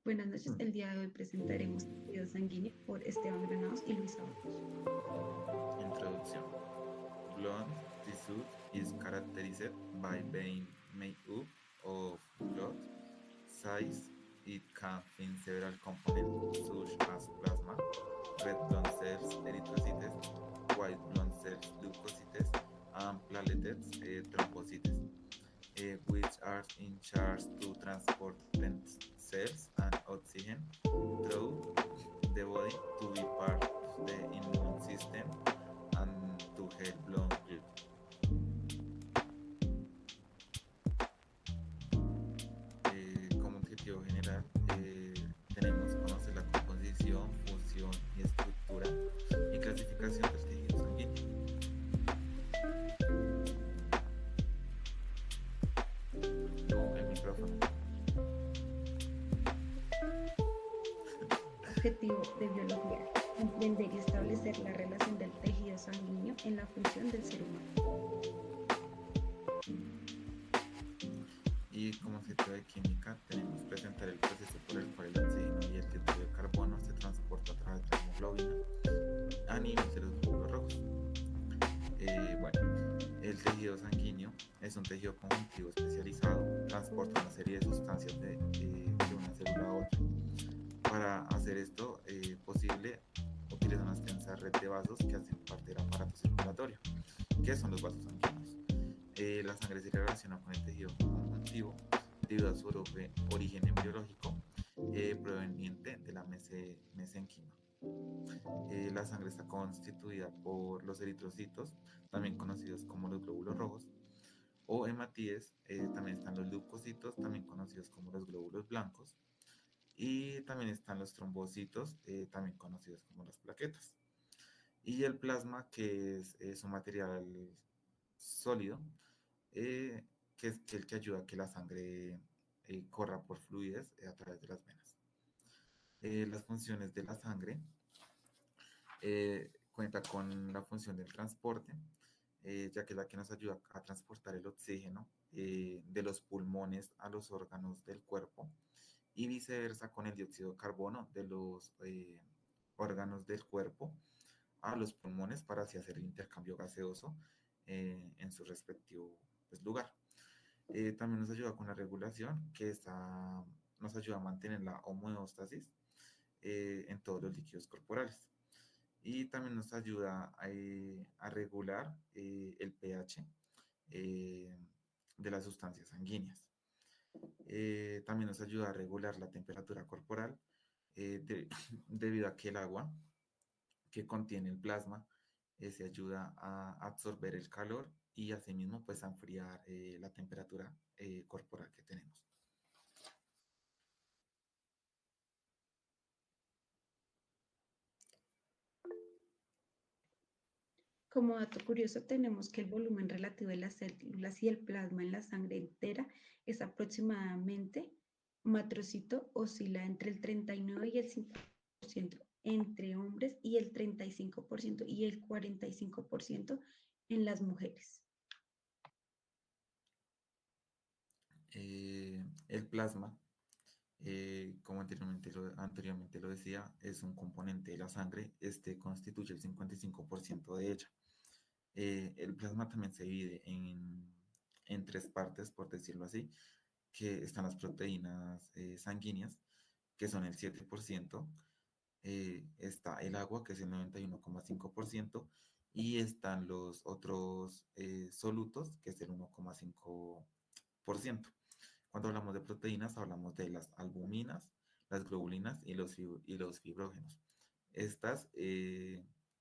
Buenas noches. El día de hoy presentaremos Tejido Sanguíneo por Esteban Granados y Luis Ábalos. Introduction. Blood tissue is characterized by being made up of blood. Size, it comes in several components such as plasma, red blood cells, erythrocytes, white blood cells, leukocytes, and platelets, thrombocytes, which are in charge to transport red cells and oxygen through the body to be part of the immune system and to help blood clot. Como objetivo general, tenemos conocer la composición, función y estructura y clasificación del tejido sanguíneo. El micrófono. Objetivo de biología: comprender y establecer la relación del tejido sanguíneo en la función del ser humano. Y como objetivo de química tenemos presentar el proceso por el cual el oxígeno y el dióxido de carbono se transporta a través de la hemoglobina a nivel de los glóbulos rojos. Bueno, el tejido sanguíneo es un tejido conjuntivo especializado, transporta una serie de sustancias de una célula a otra. Para hacer esto posible, utiliza una extensa red de vasos que hacen parte del aparato circulatorio. ¿Qué son los vasos sanguíneos? La sangre se relaciona con el tejido conjuntivo debido a su origen biológico proveniente de la mesenquima. La sangre está constituida por los eritrocitos, también conocidos como los glóbulos rojos, o hematíes, también están los leucocitos, también conocidos como los glóbulos blancos, y también están los trombocitos, también conocidos como las plaquetas. Y el plasma, que es un material sólido, que es el que ayuda a que la sangre corra por fluidez a través de las venas. Las funciones de la sangre cuenta con la función del transporte, ya que es la que nos ayuda a transportar el oxígeno de los pulmones a los órganos del cuerpo y viceversa con el dióxido de carbono de los órganos del cuerpo a los pulmones para así hacer el intercambio gaseoso en su respectivo pues, lugar. También nos ayuda con la regulación, nos ayuda a mantener la homeostasis en todos los líquidos corporales. Y también nos ayuda a regular el pH de las sustancias sanguíneas. También nos ayuda a regular la temperatura corporal debido a que el agua que contiene el plasma se ayuda a absorber el calor y asimismo pues a enfriar la temperatura corporal que tenemos. Como dato curioso, tenemos que el volumen relativo de las células y el plasma en la sangre entera es aproximadamente, matrocito oscila entre el 39 y el 5% entre hombres y el 35% y el 45% en las mujeres. El plasma, como anteriormente lo decía, es un componente de la sangre, este constituye el 55% de ella. El plasma también se divide en tres partes, por decirlo así, que están las proteínas sanguíneas, que son el 7%, está el agua, que es el 91,5%, y están los otros solutos, que es el 1,5%. Cuando hablamos de proteínas, hablamos de las albuminas, las globulinas y los fibrógenos. Estas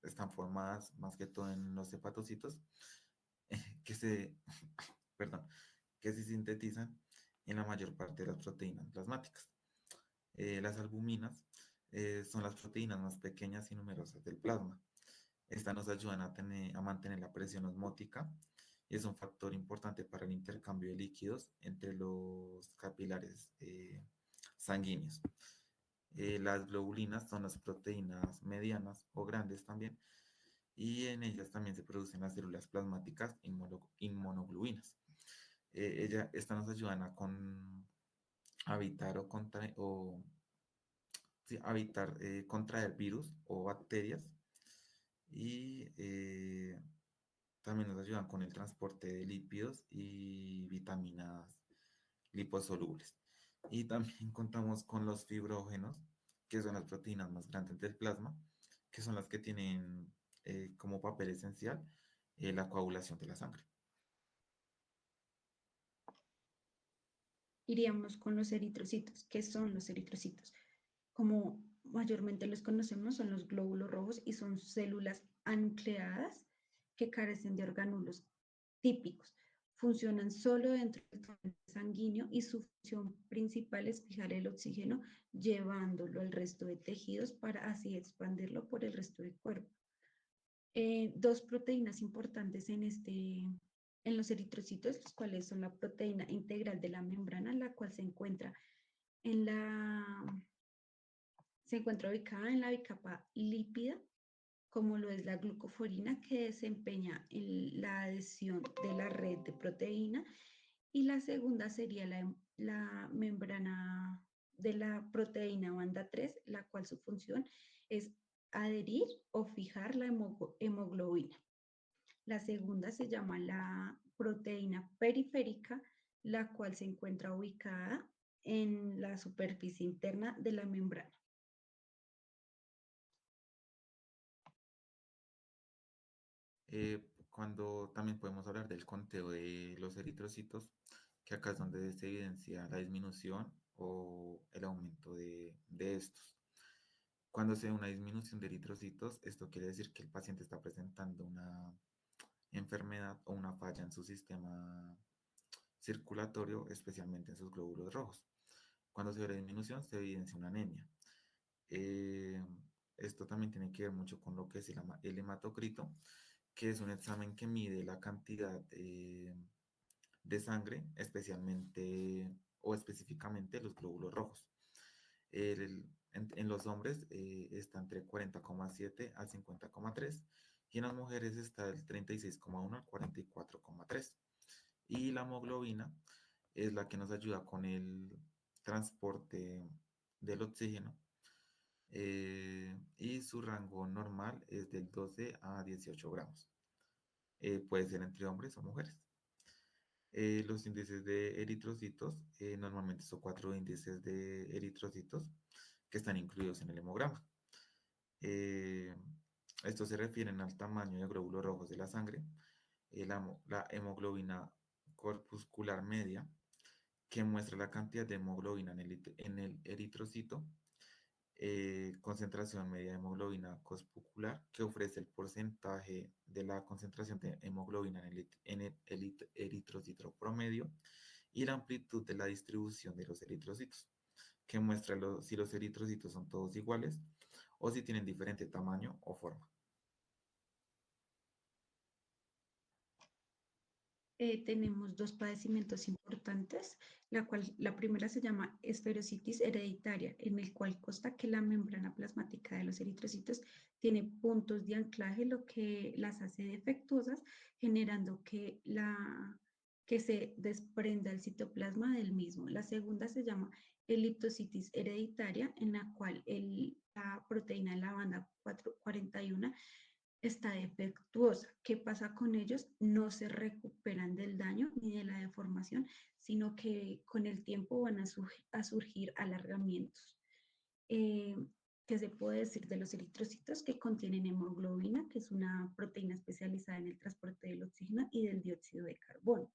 están formadas más que todo en los hepatocitos, que se, perdón, que se sintetizan en la mayor parte de las proteínas plasmáticas. Las albuminas son las proteínas más pequeñas y numerosas del plasma. Estas nos ayudan a mantener la presión osmótica y es un factor importante para el intercambio de líquidos entre los capilares sanguíneos. Las globulinas son las proteínas medianas o grandes también, y en ellas también se producen las células plasmáticas inmunoglobulinas. Estas nos ayudan a evitar sí, evitar contraer virus o bacterias y también nos ayudan con el transporte de lípidos y vitaminas liposolubles. Y también contamos con los fibrógenos, que son las proteínas más grandes del plasma, que son las que tienen como papel esencial la coagulación de la sangre. Iríamos con los eritrocitos. ¿Qué son los eritrocitos? Como mayormente los conocemos, son los glóbulos rojos y son células anucleadas que carecen de orgánulos típicos. Funcionan solo dentro del torrente sanguíneo y su función principal es fijar el oxígeno llevándolo al resto de tejidos para así expandirlo por el resto del cuerpo. Dos proteínas importantes en los eritrocitos, los cuales son la proteína integral de la membrana, la cual en la, se encuentra ubicada en la bicapa lípida, como lo es la glucoforina, que desempeña en la adhesión de la red de proteína, y la segunda sería la membrana de la proteína banda 3, la cual su función es adherir o fijar la hemoglobina. La segunda se llama la proteína periférica, la cual se encuentra ubicada en la superficie interna de la membrana. Cuando también podemos hablar del conteo de los eritrocitos, que acá es donde se evidencia la disminución o el aumento de estos. Cuando se ve una disminución de eritrocitos, esto quiere decir que el paciente está presentando una enfermedad o una falla en su sistema circulatorio, especialmente en sus glóbulos rojos. Cuando se ve la disminución, se evidencia una anemia. Eh, Esto también tiene que ver mucho con lo que es el hematocrito, que es un examen que mide la cantidad de sangre, especialmente o específicamente los glóbulos rojos. En los hombres está entre 40,7 al 50,3 y en las mujeres está del 36,1 al 44,3. Y la hemoglobina es la que nos ayuda con el transporte del oxígeno y su rango normal es del 12 a 18 gramos. Puede ser entre hombres o mujeres. Los índices de eritrocitos, normalmente son 4 índices de eritrocitos que están incluidos en el hemograma. Eh, Estos se refieren al tamaño de glóbulos rojos de la sangre, la hemoglobina corpuscular media, que muestra la cantidad de hemoglobina en el eritrocito, concentración media de hemoglobina corpuscular, que ofrece el porcentaje de la concentración de hemoglobina en el eritrocito promedio, y la amplitud de la distribución de los eritrocitos, que muestra si los eritrocitos son todos iguales o si tienen diferente tamaño o forma. Tenemos dos padecimientos importantes, la primera se llama esferocitis hereditaria, en el cual consta que la membrana plasmática de los eritrocitos tiene puntos de anclaje, lo que las hace defectuosas, generando que se desprenda el citoplasma del mismo. La segunda se llama eliptocitis hereditaria, en la cual la proteína de la banda 441 está defectuosa. ¿Qué pasa con ellos? No se recuperan del daño ni de la deformación, sino que con el tiempo van a surgir alargamientos. Eh, ¿Qué se puede decir de los eritrocitos? Que contienen hemoglobina, que es una proteína especializada en el transporte del oxígeno y del dióxido de carbono.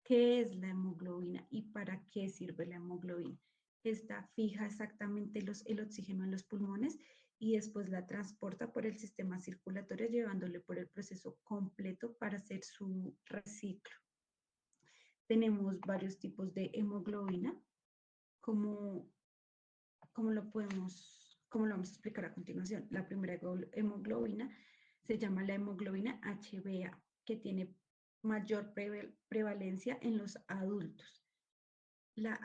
¿Qué es la hemoglobina y para qué sirve la hemoglobina? Esta fija exactamente el oxígeno en los pulmones y después la transporta por el sistema circulatorio llevándole por el proceso completo para hacer su reciclo. Tenemos varios tipos de hemoglobina, como, como lo vamos a explicar a continuación. La primera hemoglobina se llama la hemoglobina HbA, que tiene mayor prevalencia en los adultos. La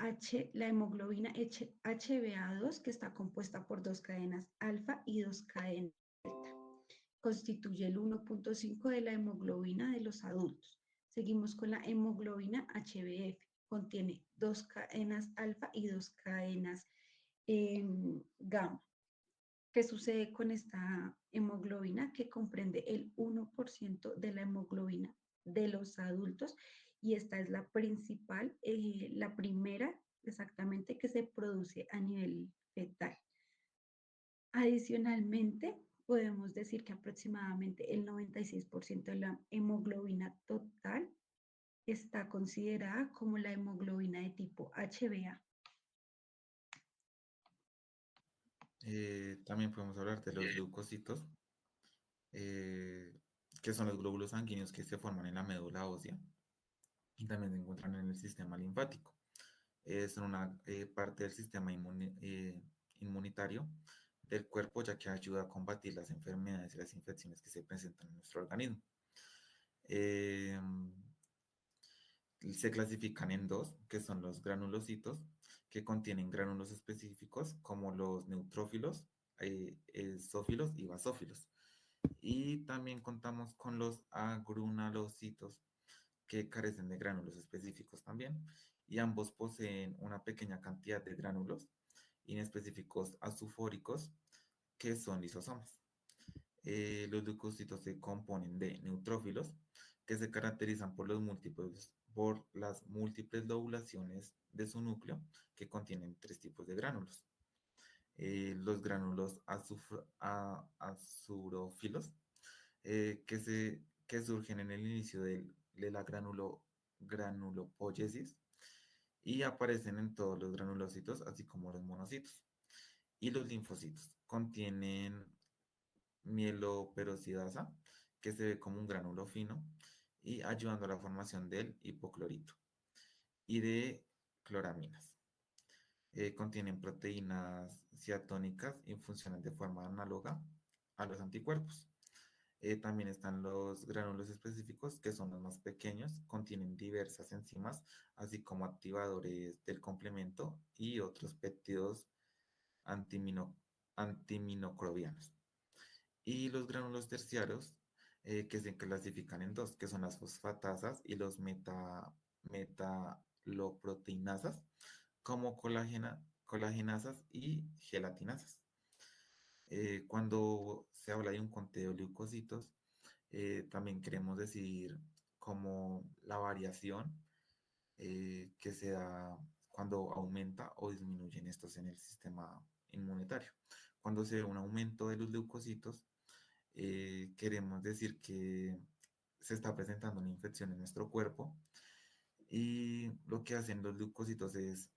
hemoglobina HbA2, que está compuesta por dos cadenas alfa y dos cadenas delta, constituye el 1.5 de la hemoglobina de los adultos. Seguimos con la hemoglobina HbF, contiene dos cadenas alfa y dos cadenas gamma. ¿Qué sucede con esta hemoglobina? Que comprende el 1% de la hemoglobina de los adultos y esta es la principal, la primera exactamente que se produce a nivel fetal. Adicionalmente, podemos decir que aproximadamente el 96% de la hemoglobina total está considerada como la hemoglobina de tipo HbA. También podemos hablar de los leucocitos, eh, que son los glóbulos sanguíneos que se forman en la médula ósea y también se encuentran en el sistema linfático. Son una parte del sistema inmunitario del cuerpo, ya que ayuda a combatir las enfermedades y las infecciones que se presentan en nuestro organismo. Eh, Se clasifican en dos, que son los granulocitos, que contienen gránulos específicos como los neutrófilos, exófilos y basófilos. Y también contamos con los agrunalocitos, que carecen de gránulos específicos también, y ambos poseen una pequeña cantidad de gránulos inespecíficos azufóricos que son lisosomas. Los leucocitos se componen de neutrófilos, que se caracterizan por las múltiples lobulaciones de su núcleo, que contienen tres tipos de gránulos. Los gránulos azurófilos, que surgen en el inicio de la granulopóyesis y aparecen en todos los granulocitos, así como los monocitos. Y los linfocitos contienen mieloperoxidasa, que se ve como un gránulo fino y ayudando a la formación del hipoclorito y de cloraminas. Contienen proteínas ciatónicas y funcionan de forma análoga a los anticuerpos. También están los gránulos específicos, que son los más pequeños, contienen diversas enzimas, así como activadores del complemento y otros péptidos antimino, antiminocrobianos. Y los gránulos terciarios, que se clasifican en dos, que son las fosfatasas y los metaloproteinasas, como colagenasas y gelatinasas. Cuando se habla de un conteo de leucocitos, también queremos decir como la variación que se da cuando aumenta o disminuyen estos en el sistema inmunitario. Cuando se ve un aumento de los leucocitos, queremos decir que se está presentando una infección en nuestro cuerpo y lo que hacen los leucocitos es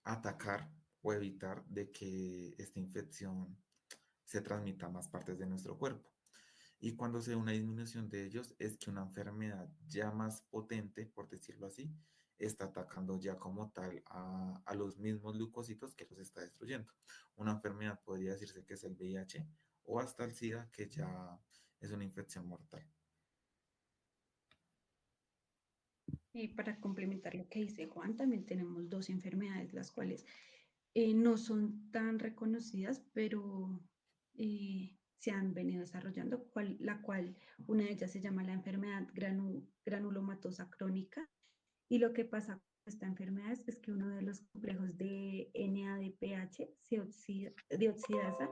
atacar o evitar de que esta infección se transmita a más partes de nuestro cuerpo. Y cuando se ve una disminución de ellos, es que una enfermedad ya más potente, por decirlo así, está atacando ya como tal a los mismos leucocitos que los está destruyendo. Una enfermedad podría decirse que es el VIH o hasta el SIDA, que ya es una infección mortal. Y para complementar lo que dice Juan, también tenemos dos enfermedades, las cuales no son tan reconocidas, pero se han venido desarrollando, la cual una de ellas se llama la enfermedad granulomatosa crónica. Y lo que pasa con esta enfermedad es que uno de los complejos de NADPH de oxidasa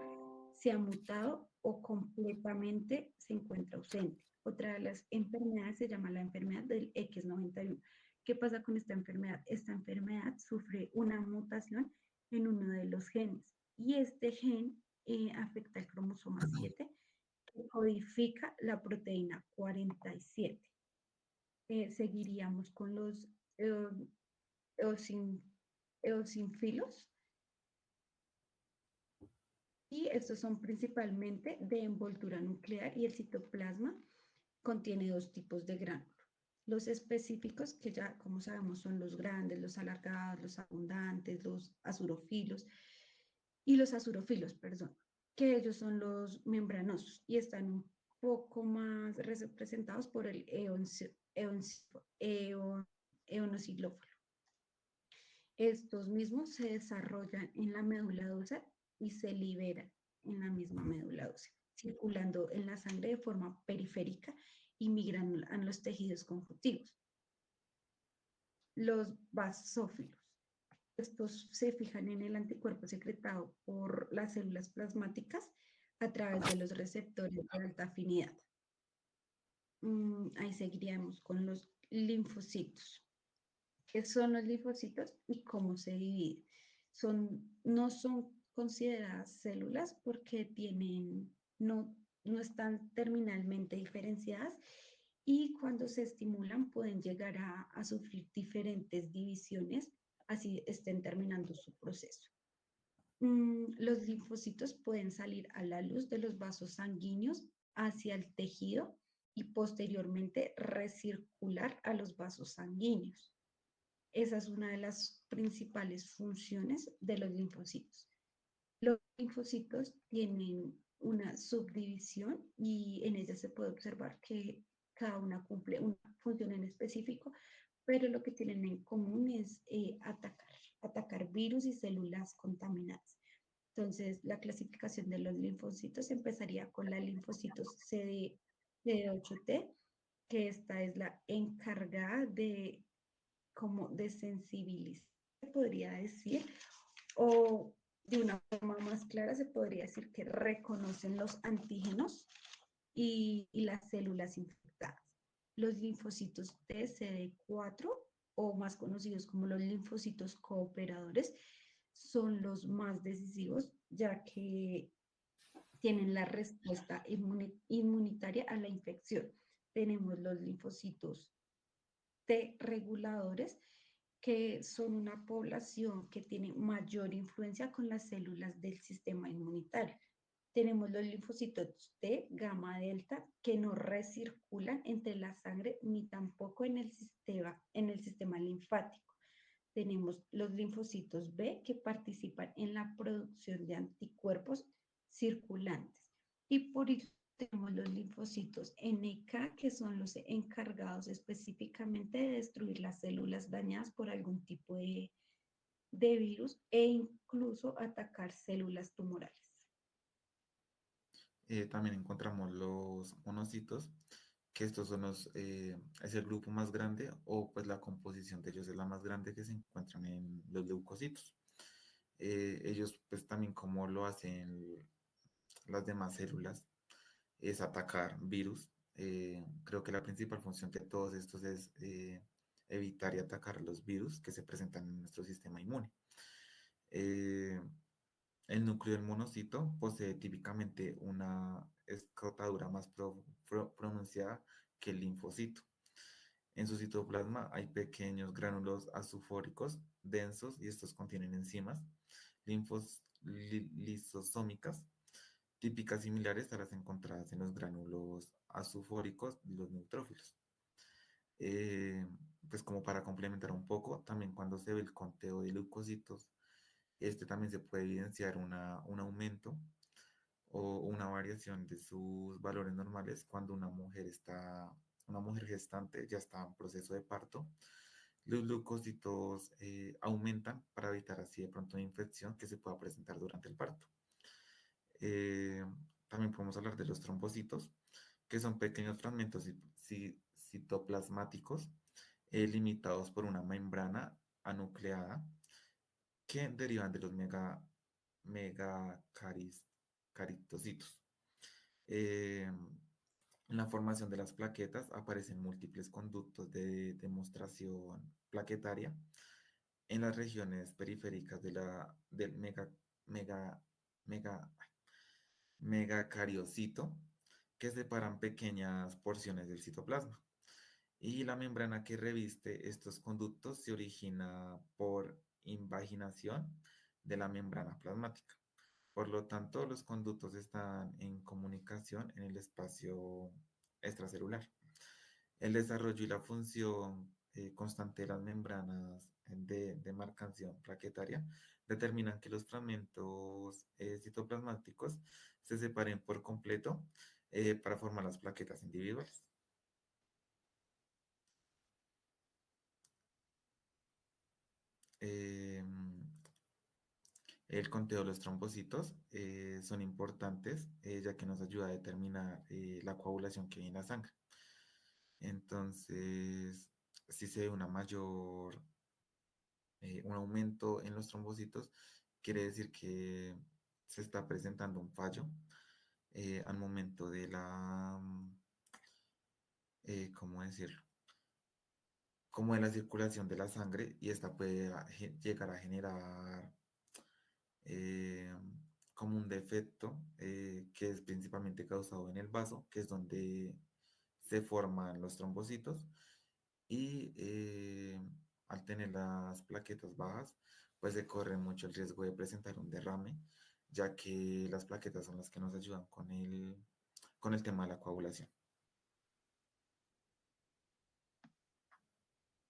se ha mutado o completamente se encuentra ausente. Otra de las enfermedades se llama la enfermedad del X91. ¿Qué pasa con esta enfermedad? Esta enfermedad sufre una mutación en uno de los genes y este gen afecta el cromosoma 7 que codifica la proteína 47. Seguiríamos con los eosin, eosinfilos y estos son principalmente de envoltura nuclear y el citoplasma contiene dos tipos de gránulos. Los específicos, que ya como sabemos son los grandes, los alargados, los abundantes, los azurofilos y los azurofilos, perdón, que ellos son los membranosos y están un poco más representados por el eonosilófilo. Estos mismos se desarrollan en la médula ósea y se liberan en la misma médula ósea, circulando en la sangre de forma periférica y migrando a los tejidos conjuntivos. Los basófilos. Estos se fijan en el anticuerpo secretado por las células plasmáticas a través de los receptores de alta afinidad. Ahí seguiríamos con los linfocitos. ¿Qué son los linfocitos y cómo se dividen? No son consideradas células porque no están terminalmente diferenciadas y cuando se estimulan pueden llegar a sufrir diferentes divisiones, así estén terminando su proceso. Los linfocitos pueden salir a la luz de los vasos sanguíneos hacia el tejido y posteriormente recircular a los vasos sanguíneos. Esa es una de las principales funciones de los linfocitos. Los linfocitos tienen una subdivisión y en ella se puede observar que cada una cumple una función en específico, pero lo que tienen en común es atacar virus y células contaminadas. Entonces, la clasificación de los linfocitos empezaría con la linfocitos CD8T, que esta es la encargada de como de sensibilizar, se podría decir, o de una forma más clara se podría decir que reconocen los antígenos y las células infectadas. Los linfocitos TCD4, o más conocidos como los linfocitos cooperadores, son los más decisivos, ya que tienen la respuesta inmunitaria a la infección. Tenemos los linfocitos T reguladores, que son una población que tiene mayor influencia con las células del sistema inmunitario. Tenemos los linfocitos T, gamma delta, que no recirculan entre la sangre ni tampoco en el sistema linfático. Tenemos los linfocitos B, que participan en la producción de anticuerpos circulantes. Y por eso tenemos los linfocitos NK, que son los encargados específicamente de destruir las células dañadas por algún tipo de virus e incluso atacar células tumorales. También encontramos los monocitos, que estos son es el grupo más grande o pues la composición de ellos es la más grande que se encuentran en los leucocitos. Ellos pues también como lo hacen las demás células es atacar virus. Creo que la principal función de todos estos es evitar y atacar los virus que se presentan en nuestro sistema inmune. Eh, el núcleo del monocito posee típicamente una escrotadura más pronunciada que el linfocito. En su citoplasma hay pequeños gránulos azufóricos densos y estos contienen enzimas lisosómicas típicas similares a las encontradas en los gránulos azufóricos de los neutrófilos. Eh, pues como para complementar un poco, también cuando se ve el conteo de leucocitos, este también se puede evidenciar un aumento o una variación de sus valores normales cuando una mujer gestante ya está en proceso de parto. Los leucocitos aumentan para evitar así de pronto una infección que se pueda presentar durante el parto. Eh, También podemos hablar de los trombocitos, que son pequeños fragmentos citoplasmáticos limitados por una membrana anucleada que derivan de los megacaritocitos. Eh, en la formación de las plaquetas aparecen múltiples conductos de demostración plaquetaria en las regiones periféricas del mega, mega, megacariocito que separan pequeñas porciones del citoplasma. Y la membrana que reviste estos conductos se origina por invaginación de la membrana plasmática. Por lo tanto, los conductos están en comunicación en el espacio extracelular. El desarrollo y la función constante de las membranas de demarcación plaquetaria determinan que los fragmentos citoplasmáticos se separen por completo para formar las plaquetas individuales. Eh, el conteo de los trombocitos son importantes ya que nos ayuda a determinar la coagulación que hay en la sangre. Entonces, si se ve una mayor un aumento en los trombocitos, quiere decir que se está presentando un fallo al momento de ¿cómo decirlo? Como de la circulación de la sangre y esta puede llegar a generar eh, como un defecto que es principalmente causado en el vaso, que es donde se forman los trombocitos y al tener las plaquetas bajas, pues se corre mucho el riesgo de presentar un derrame, ya que las plaquetas son las que nos ayudan con el tema de la coagulación.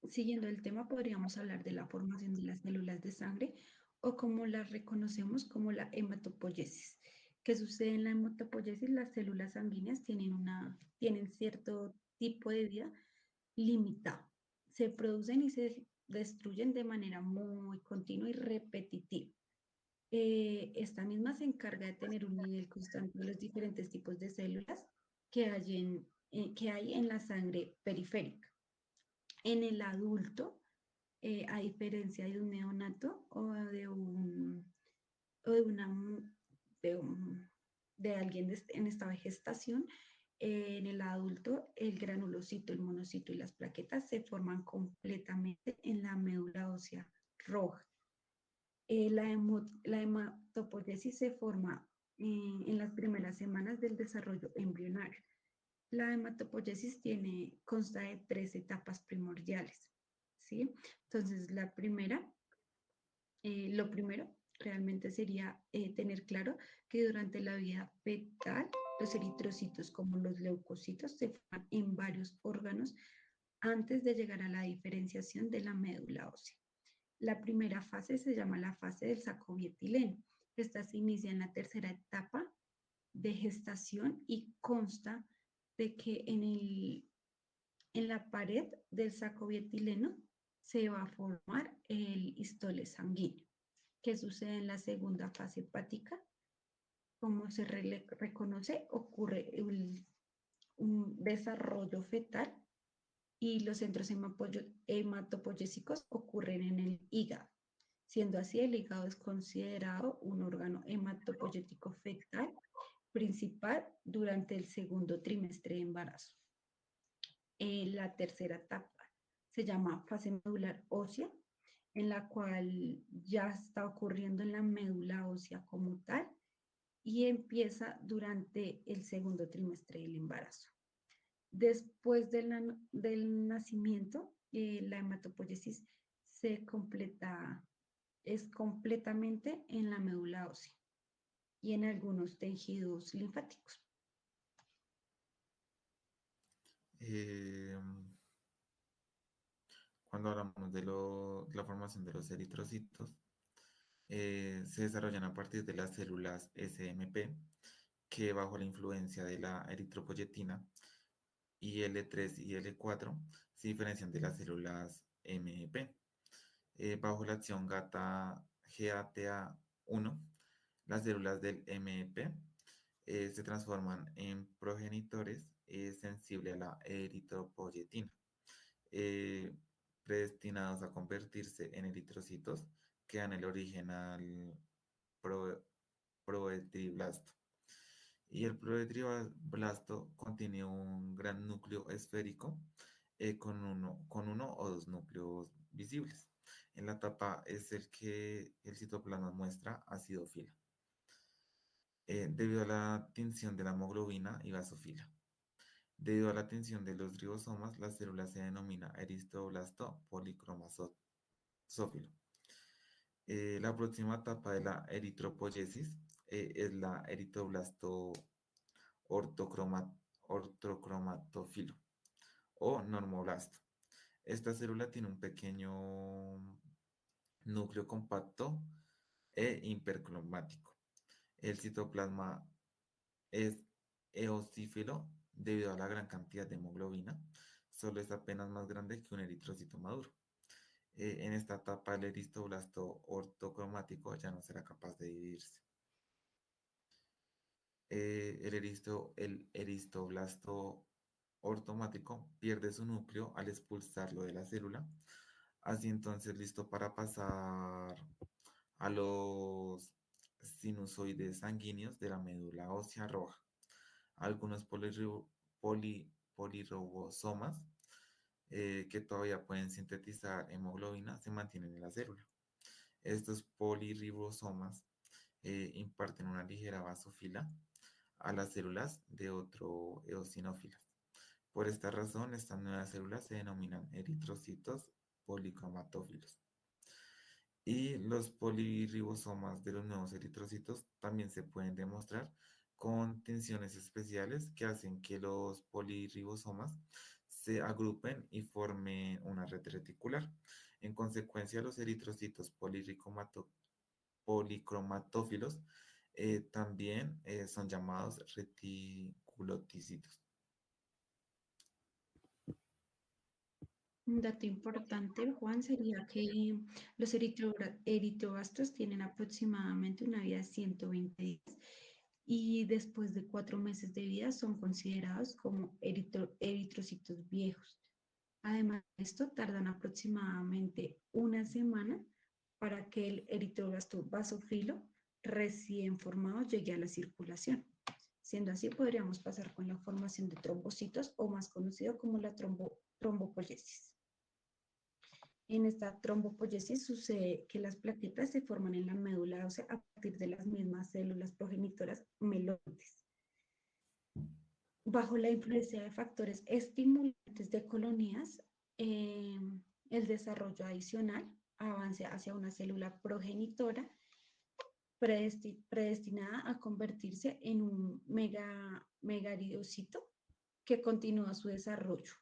Siguiendo el tema, podríamos hablar de la formación de las células de sangre o como las reconocemos como la hematopoiesis. ¿Qué sucede en la hematopoiesis? Las células sanguíneas tienen cierto tipo de vida limitado. Se producen y se destruyen de manera muy continua y repetitiva. Esta misma se encarga de tener un nivel constante de los diferentes tipos de células que hay en la sangre periférica. En el adulto, a diferencia de un neonato o de, una, de, un- de alguien en estado de gestación, en el adulto el granulocito, el monocito y las plaquetas se forman completamente en la médula ósea roja. La hematopoiesis se forma en las primeras semanas del desarrollo embrionario. La hematopoiesis consta de tres etapas primordiales, ¿sí? Entonces, lo primero realmente sería tener claro que durante la vida fetal, los eritrocitos como los leucocitos se forman en varios órganos antes de llegar a la diferenciación de la médula ósea. La primera fase se llama la fase del sacobietileno. Esta se inicia en la tercera etapa de gestación y consta de que en la pared del saco bietileno se va a formar el histole sanguíneo. ¿Qué sucede en la segunda fase hepática? Como se reconoce, ocurre un desarrollo fetal y los centros hematopoyésicos ocurren en el hígado. Siendo así, el hígado es considerado un órgano hematopoyético fetal principal durante el segundo trimestre de embarazo. La tercera etapa se llama fase medular ósea, en la cual ya está ocurriendo en la médula ósea como tal y empieza durante el segundo trimestre del embarazo. Después del nacimiento, la hematopoiesis es completamente en la médula ósea y en algunos tejidos linfáticos. Eh, Cuando hablamos de la formación de los eritrocitos, se desarrollan a partir de las células SMP, que bajo la influencia de la eritropoyetina y L3 y L4 se diferencian de las células MP. Bajo la acción GATA1, las células del MP se transforman en progenitores sensibles a la eritropoyetina, eh, predestinados a convertirse en eritrocitos que dan el origen al pro- proetriblasto. Y el proetriblasto contiene un gran núcleo esférico con uno o dos núcleos visibles. En la tapa es el que el citoplasma muestra acidofila, debido a la tinción de la hemoglobina y basofila. Debido a la tensión de los ribosomas, la célula se denomina eristoblasto policromazófilo. La próxima etapa de la eritropoyesis es la eritroblasto ortocromatófilo o normoblasto. Esta célula tiene un pequeño núcleo compacto e hipercromático. El citoplasma es eosífilo debido a la gran cantidad de hemoglobina. Solo es apenas más grande que un eritrocito maduro. En esta etapa el eristoblasto ortocromático ya no será capaz de dividirse. El eristoblasto ortomático pierde su núcleo al expulsarlo de la célula, Así entonces, listo para pasar a los sinusoides sanguíneos de la médula ósea roja. Algunos poliribosomas que todavía pueden sintetizar hemoglobina se mantienen en la célula. Estos poliribosomas imparten una ligera basofila a las células de otro eosinófilas. Por esta razón, estas nuevas células se denominan eritrocitos policromatófilos. Y los poliribosomas de los nuevos eritrocitos también se pueden demostrar con tensiones especiales que hacen que los poliribosomas se agrupen y formen una red reticular. En consecuencia, los eritrocitos policromatófilos también son llamados reticulocitos. Un dato importante, Juan, sería que los eritroblastos tienen aproximadamente una vida de 120 días y después de 4 meses de vida son considerados como eritrocitos viejos. Además de esto, tardan aproximadamente una semana para que el eritroblasto basófilo recién formado llegue a la circulación. Siendo así, podríamos pasar con la formación de trombocitos o más conocido como la trombopoyesis. En esta trombopoyesis sucede que las plaquetas se forman en la médula ósea a partir de las mismas células progenitoras meloides. Bajo la influencia de factores estimulantes de colonias, el desarrollo adicional avance hacia una célula progenitora predestinada a convertirse en un megaridocito que continúa su desarrollo.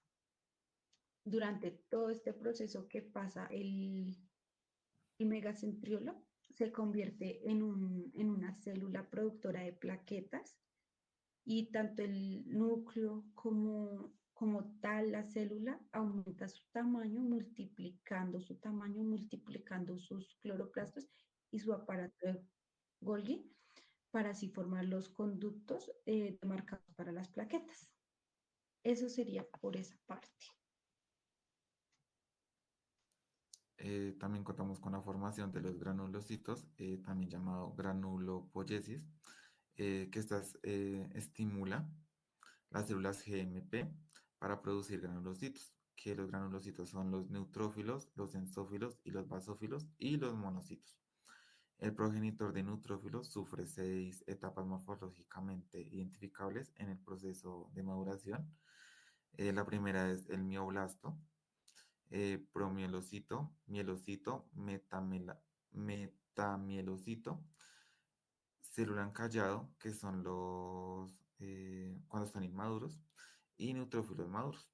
Durante todo este proceso que pasa el megacentriolo, se convierte en una célula productora de plaquetas y tanto el núcleo como tal la célula aumenta su tamaño, multiplicando sus cloroplastos y su aparato de Golgi para así formar los conductos marcados para las plaquetas. Eso sería por esa parte. También contamos con la formación de los granulocitos, también llamado granulopoyesis, que estas estimula las células GMP para producir granulocitos, que los granulocitos son los neutrófilos, los enzófilos y los basófilos y los monocitos. El progenitor de neutrófilos sufre 6 etapas morfológicamente identificables en el proceso de maduración. La primera es el mioblasto, promielocito, mielocito, metamielocito, célula encallado, que son cuando están inmaduros, y neutrófilos maduros.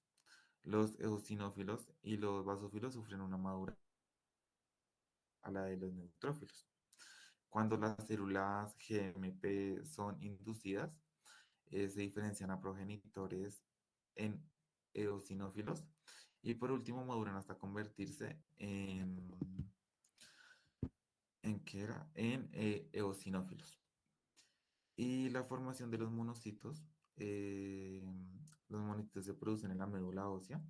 Los eosinófilos y los basófilos sufren una madura a la de los neutrófilos. Cuando las células GMP son inducidas, se diferencian a progenitores en eosinófilos y por último maduran hasta convertirse ¿en qué era? En eosinófilos. Y la formación de eh, los monocitos se producen en la médula ósea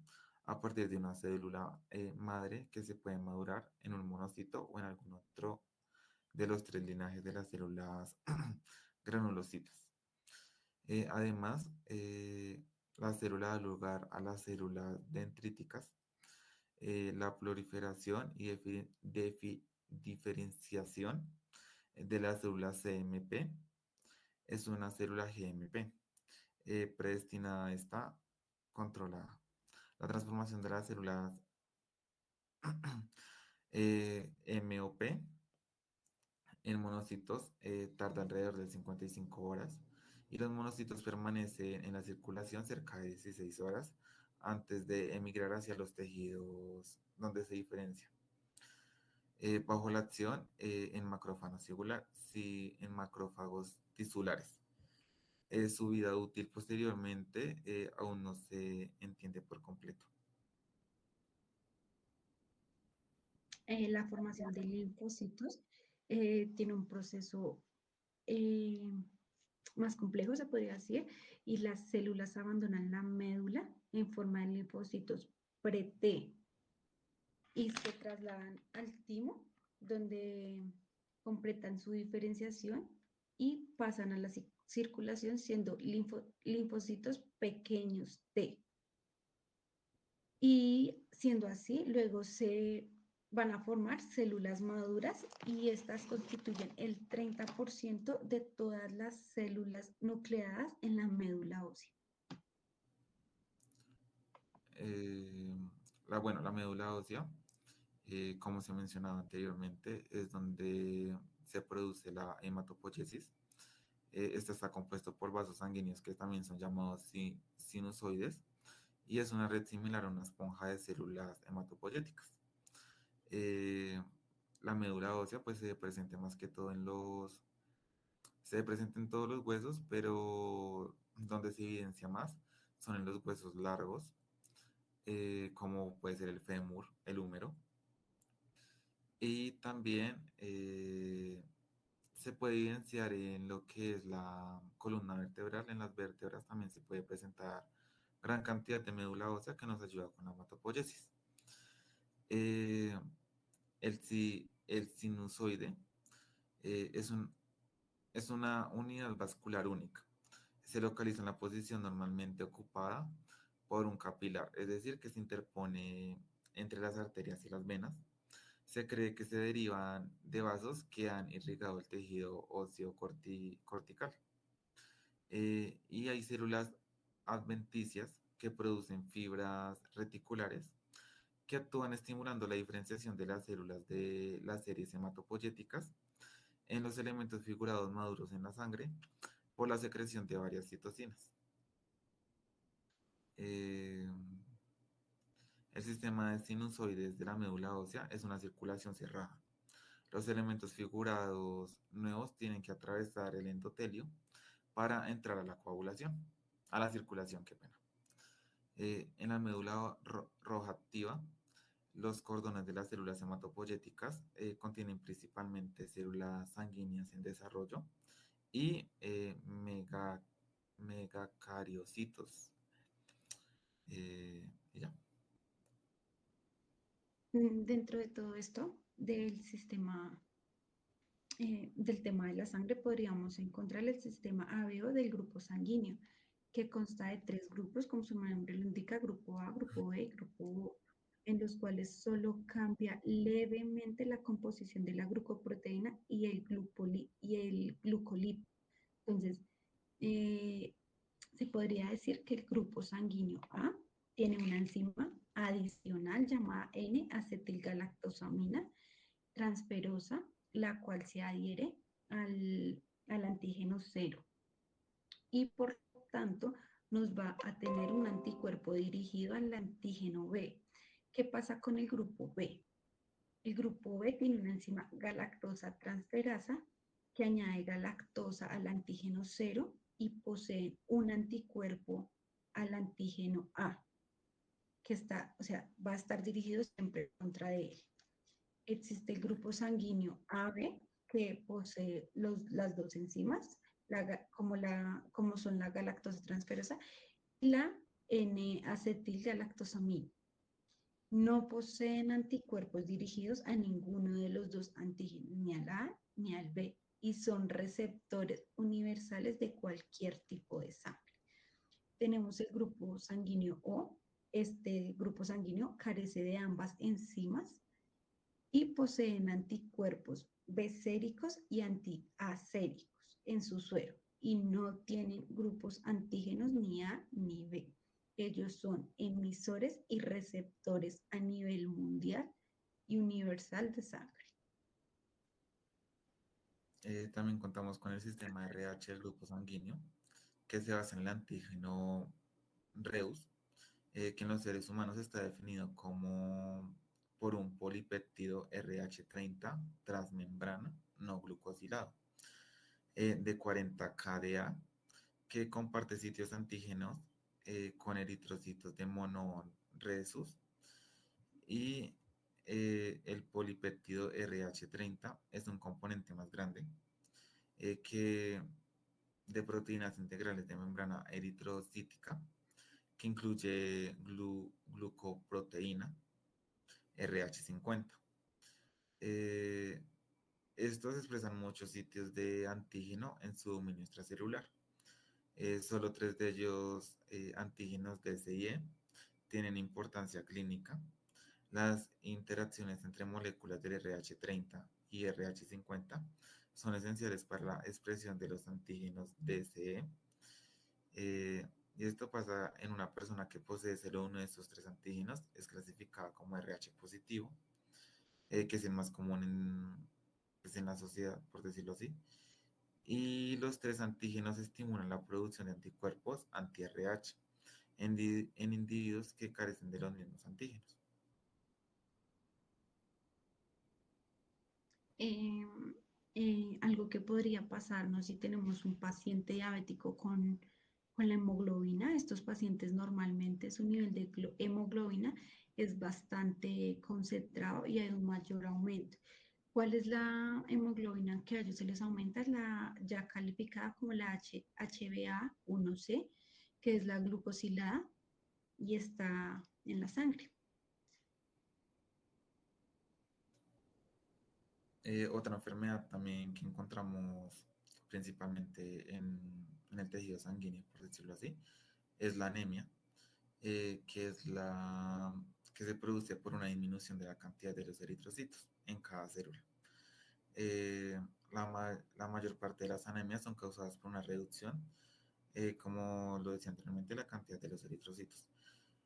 a partir de una célula madre que se puede madurar en un monocito o en algún otro de los 3 linajes de las células granulocitas. Además, la célula da lugar a las células dendríticas. La proliferación y diferenciación de la célula CMP es una célula GMP, predestinada a esta controlada. La transformación de las células MOP en monocitos tarda alrededor de 55 horas y los monocitos permanecen en la circulación cerca de 16 horas antes de emigrar hacia los tejidos donde se diferencia. Bajo la acción en en macrófagos tisulares. Su vida útil posteriormente aún no se entiende por completo. La formación de linfocitos tiene un proceso eh, más complejo, se podría decir, y las células abandonan la médula en forma de linfocitos pre-T y se trasladan al timo, donde completan su diferenciación y pasan a la circulación siendo linfocitos pequeños T. Y siendo así, luego se van a formar células maduras y estas constituyen el 30% de todas las células nucleadas en la médula ósea. Eh, la médula ósea, como se mencionaba anteriormente, es donde se produce la hematopoiesis. Esta está compuesto por vasos sanguíneos que también son llamados sinusoides y es una red similar a una esponja de células hematopoyéticas. Eh, la médula ósea pues se presenta más que todo se presenta en todos los huesos, pero donde se evidencia más son en los huesos largos, como puede ser el fémur, el húmero, y también se puede evidenciar en lo que es la columna vertebral. En las vértebras también se puede presentar gran cantidad de médula ósea que nos ayuda con la hematopoiesis. Eh, el sinusoide eh, es, un, es una unidad vascular única. Se localiza en la posición normalmente ocupada por un capilar, es decir, que se interpone entre las arterias y las venas. Se cree que se derivan de vasos que han irrigado el tejido óseo cortical. Y hay células adventicias que producen fibras reticulares que actúan estimulando la diferenciación de las células de las series hematopoyéticas en los elementos figurados maduros en la sangre por la secreción de varias citocinas. Eh, el sistema de sinusoides de la médula ósea es una circulación cerrada. Los elementos figurados nuevos tienen que atravesar el endotelio para entrar a la coagulación, a la circulación, qué pena. En la médula roja activa, los cordones de las células hematopoyéticas contienen principalmente células sanguíneas en desarrollo y megacariocitos. Y ya. Dentro de todo esto, del sistema, del tema de la sangre, podríamos encontrar el sistema ABO del grupo sanguíneo, que consta de tres grupos, como su nombre lo indica, grupo A, grupo B y grupo O, en los cuales solo cambia levemente la composición de la glucoproteína y el glucolípido. Entonces, eh, se podría decir que el grupo sanguíneo A tiene una enzima adicional llamada N-acetilgalactosamina transferosa, la cual se adhiere al antígeno cero y por tanto nos va a tener un anticuerpo dirigido al antígeno B. ¿Qué pasa con el grupo B? El grupo B tiene una enzima galactosa transferasa que añade galactosa al antígeno cero y posee un anticuerpo al antígeno A, que está, o sea, va a estar dirigido siempre contra de él. Existe el grupo sanguíneo AB, que posee las dos enzimas, como son la galactosa transferasa y la N-acetilgalactosamina. No poseen anticuerpos dirigidos a ninguno de los dos antígenos, ni al A ni al B, y son receptores universales de cualquier tipo de sangre. Tenemos el grupo sanguíneo O. Este grupo sanguíneo carece de ambas enzimas y poseen anticuerpos B-séricos y antiacéricos en su suero y no tienen grupos antígenos ni A ni B. Ellos son emisores y receptores a nivel mundial y universal de sangre. También contamos con el sistema RH del grupo sanguíneo, que se basa en el antígeno Reus, que en los seres humanos está definido como por un polipéptido RH30 transmembrana no glucosilado de 40 kDa que comparte sitios antígenos con eritrocitos de monorhesus y el polipéptido RH30 es un componente más grande que de proteínas integrales de membrana eritrocítica que incluye glucoproteína, RH50. Eh, Estos expresan muchos sitios de antígeno en su dominio extracelular. Solo tres de ellos, antígenos DSIE, tienen importancia clínica. Las interacciones entre moléculas del RH30 y RH50 son esenciales para la expresión de los antígenos DSE. Y esto pasa en una persona que posee solo uno de estos tres antígenos, es clasificada como RH positivo, que es el más común pues, en la sociedad, por decirlo así. Y los tres antígenos estimulan la producción de anticuerpos anti-RH en individuos que carecen de los mismos antígenos. Eh, Algo que podría pasarnos si tenemos un paciente diabético con la hemoglobina. Estos pacientes normalmente su nivel de hemoglobina es bastante concentrado y hay un mayor aumento. ¿Cuál es la hemoglobina que a ellos se les aumenta? Es la ya calificada como la HbA1c, que es la glucosilada y está en la sangre. Otra enfermedad también que encontramos principalmente en el tejido sanguíneo, por decirlo así, es la anemia, que es la que se produce por una disminución de la cantidad de los eritrocitos en cada célula. La mayor parte de las anemias son causadas por una reducción, como lo decía anteriormente, la cantidad de los eritrocitos.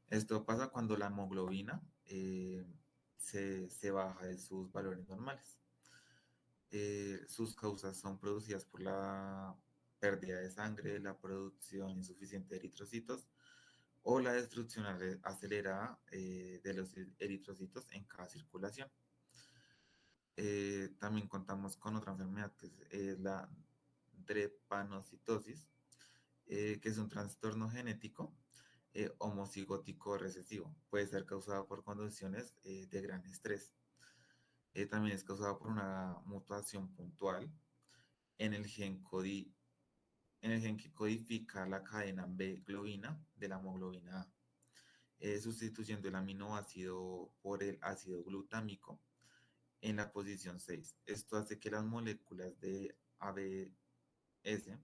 Esto pasa cuando la hemoglobina se baja de sus valores normales. Sus causas son producidas por la pérdida de sangre, la producción insuficiente de eritrocitos o la destrucción acelerada de los eritrocitos en cada circulación. También contamos con otra enfermedad que es la drepanocitosis, que es un trastorno genético homocigótico recesivo. Puede ser causado por condiciones de gran estrés. También es causado por una mutación puntual en el gen, en el gen que codifica la cadena B globina de la hemoglobina A, sustituyendo el aminoácido por el ácido glutámico en la posición 6. Esto hace que las moléculas de ABS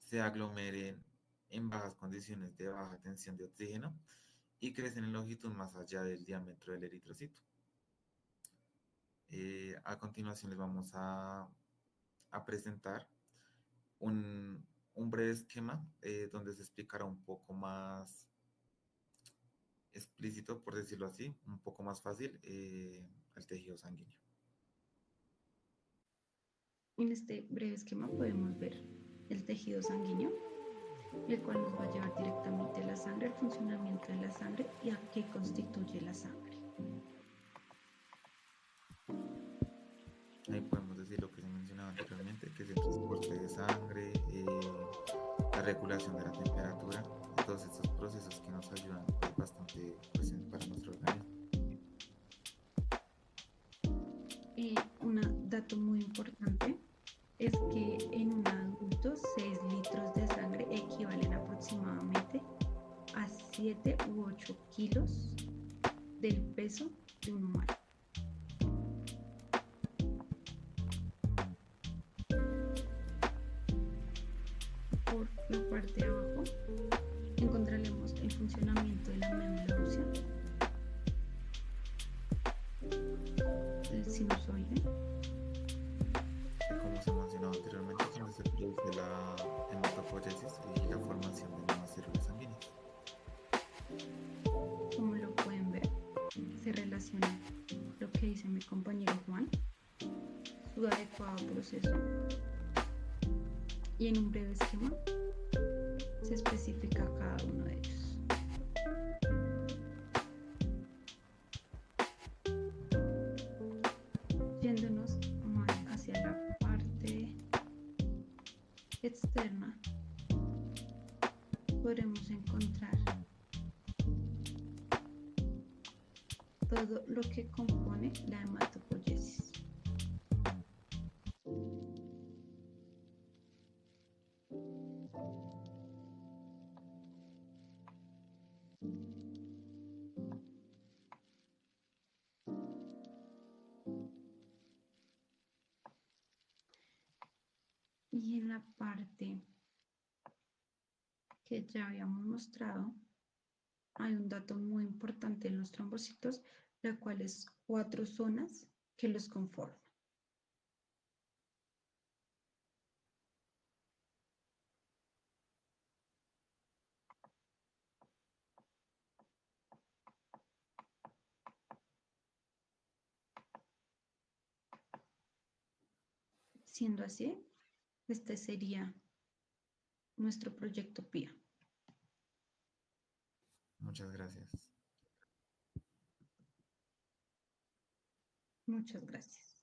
se aglomeren en bajas condiciones de baja tensión de oxígeno y crecen en longitud más allá del diámetro del eritrocito. A continuación les vamos a presentar un breve esquema donde se explicará un poco más explícito, por decirlo así, un poco más fácil, el tejido sanguíneo. En este breve esquema podemos ver el tejido sanguíneo, el cual nos va a llevar directamente a la sangre, al funcionamiento de la sangre y a qué constituye la sangre. Ahí podemos decir lo que se mencionaba anteriormente, que es el transporte de sangre, la regulación de la temperatura, todos estos procesos que nos ayudan pues, bastante pues, para nuestro organismo. Un dato muy importante es que en un adulto 6 litros de sangre equivalen aproximadamente a 7 u 8 kilos del peso de un humano. Por la parte de abajo encontraremos el funcionamiento de la médula ósea, el sinusoide. Como se mencionaba anteriormente, donde se produce la hematopoiesis y la formación de nuevas células sanguíneas. Como lo pueden ver, se relaciona lo que dice mi compañero Juan, su adecuado proceso, y en un breve esquema se especifica cada uno de ellos. Yéndonos más hacia la parte externa, podremos encontrar todo lo que compone la hematopoiesis. Y en la parte que ya habíamos mostrado, hay un dato muy importante en los trombocitos, la cual es 4 zonas que los conforman. Siendo así, este sería nuestro proyecto PIA. Muchas gracias. Muchas gracias.